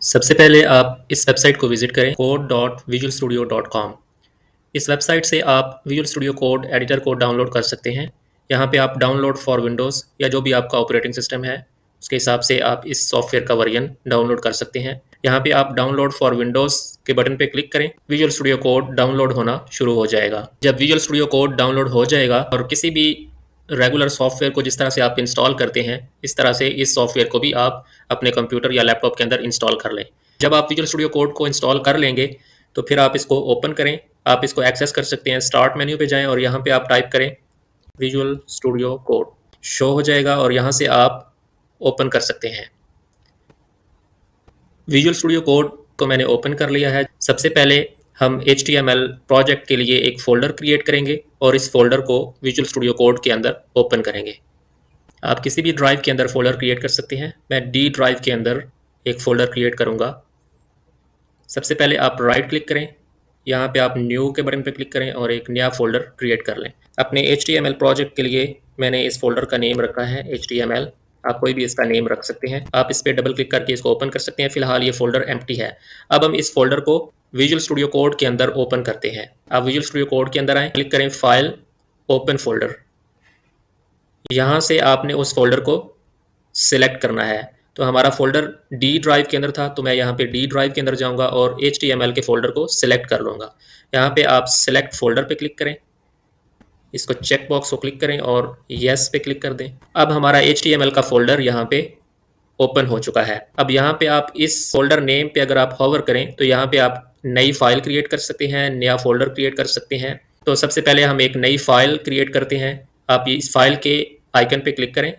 सबसे पहले आप इस वेबसाइट को विजिट करें code.visualstudio.com। इस वेबसाइट से आप विजुअल स्टूडियो कोड एडिटर को डाउनलोड कर सकते हैं। यहाँ पे आप डाउनलोड फॉर विंडोज़ या जो भी आपका ऑपरेटिंग सिस्टम है उसके हिसाब से आप इस सॉफ्टवेयर का वर्जन डाउनलोड कर सकते हैं। यहाँ पे आप डाउनलोड फॉर विंडोज़ के बटन पे क्लिक करें, विजुअल स्टूडियो कोड डाउनलोड होना शुरू हो जाएगा। जब विजुअल स्टूडियो कोड डाउनलोड हो जाएगा और किसी भी रेगुलर सॉफ्टवेयर को जिस तरह से आप इंस्टॉल करते हैं इस तरह से इस सॉफ्टवेयर को भी आप अपने कंप्यूटर या लैपटॉप के अंदर इंस्टॉल कर लें। जब आप विजुअल स्टूडियो कोड को इंस्टॉल कर लेंगे तो फिर आप इसको ओपन करें। आप इसको एक्सेस कर सकते हैं। स्टार्ट मेन्यू पे जाएं और यहाँ पे आप टाइप करें विजुअल स्टूडियो कोड, शो हो जाएगा और यहाँ से आप ओपन कर सकते हैं। विजुअल स्टूडियो कोड को मैंने ओपन कर लिया है। सबसे पहले हम HTML प्रोजेक्ट के लिए एक फ़ोल्डर क्रिएट करेंगे और इस फोल्डर को विजुअल स्टूडियो कोड के अंदर ओपन करेंगे। आप किसी भी ड्राइव के अंदर फोल्डर क्रिएट कर सकते हैं। मैं डी ड्राइव के अंदर एक फ़ोल्डर क्रिएट करूँगा। सबसे पहले आप राइट क्लिक करें, यहाँ पे आप न्यू के बटन पे क्लिक करें और एक नया फ़ोल्डर क्रिएट कर लें। अपने HTML प्रोजेक्ट के लिए मैंने इस फोल्डर का नेम रखा है HTML। आप कोई भी इसका नेम रख सकते हैं। आप इस पर डबल क्लिक करके इसको ओपन कर सकते हैं। फिलहाल ये फोल्डर एम्प्टी है। अब हम इस फोल्डर को विजुअल स्टूडियो कोड के अंदर ओपन करते हैं। आप विजुअल स्टूडियो कोड के अंदर आएँ, क्लिक करें फाइल, ओपन फोल्डर। यहाँ से आपने उस फोल्डर को सिलेक्ट करना है। तो हमारा फोल्डर डी ड्राइव के अंदर था, तो मैं यहाँ पे डी ड्राइव के अंदर जाऊँगा और HTML के फोल्डर को सिलेक्ट कर लूँगा। यहाँ पे आप सिलेक्ट फोल्डर पे क्लिक करें, इसको चेक बॉक्स को क्लिक करें और यस पे क्लिक कर दें। अब हमारा HTML का फोल्डर यहाँ पे ओपन हो चुका है। अब यहाँ पे आप इस फोल्डर नेम पे अगर आप होवर करें तो यहाँ पे आप नई फाइल क्रिएट कर सकते हैं, नया फोल्डर क्रिएट कर सकते हैं। तो सबसे पहले हम एक नई फाइल क्रिएट करते हैं। आप इस फाइल के आइकन पे क्लिक करें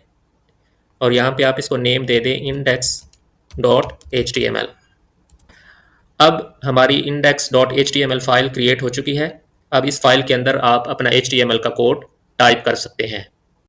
और यहाँ पे आप इसको नेम दे दें index.html। अब हमारी index.html फाइल क्रिएट हो चुकी है। अब इस फाइल के अंदर आप अपना HTML का कोड टाइप कर सकते हैं।